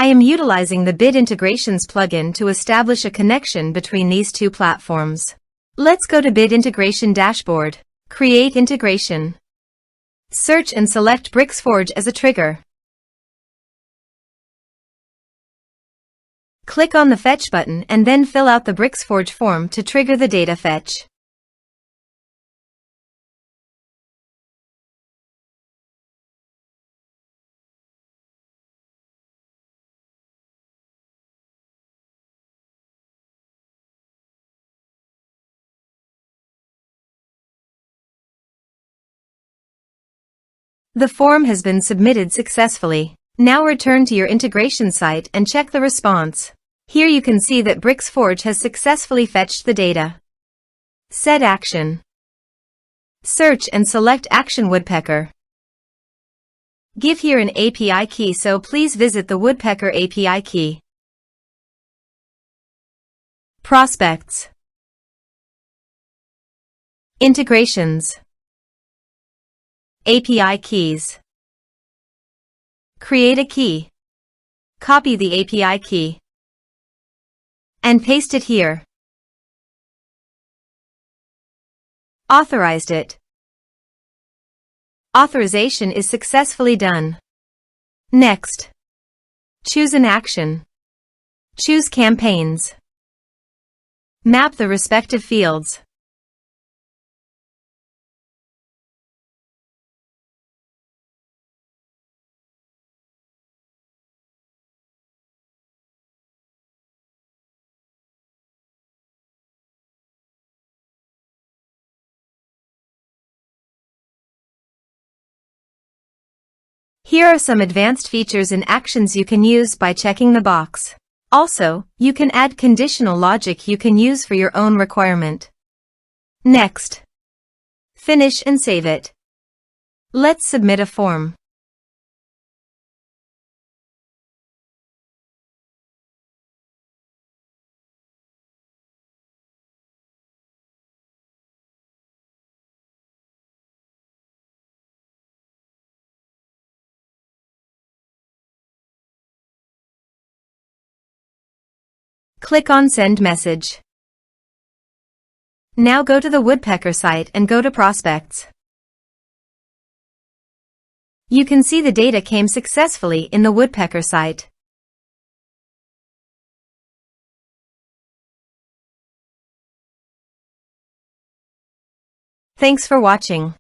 I am utilizing the Bid Integrations plugin to establish a connection between these two platforms. Let's go to Bid Integration Dashboard. Create Integration. Search and select Bricksforge as a trigger. Click on the Fetch button and then fill out the Bricksforge form to trigger the data fetch. The form has been submitted successfully. Now return to your integration site and check the response. Here you can see that Bricksforge has successfully fetched the data. Set action. Search and select Action Woodpecker. Give here an API key, so please visit the Woodpecker API key. Prospects. Integrations. API keys. Create a key. Copy the API key and paste it here. Authorized it. Authorization is successfully done. Next, choose an action. Choose campaigns. Map the respective fields. Here are some advanced features and actions you can use by checking the box. Also, you can add conditional logic you can use for your own requirement. Next, finish and save it. Let's submit a form. Click on Send Message. Now go to the Woodpecker site and go to Prospects. You can see the data came successfully in the Woodpecker site. Thanks for watching.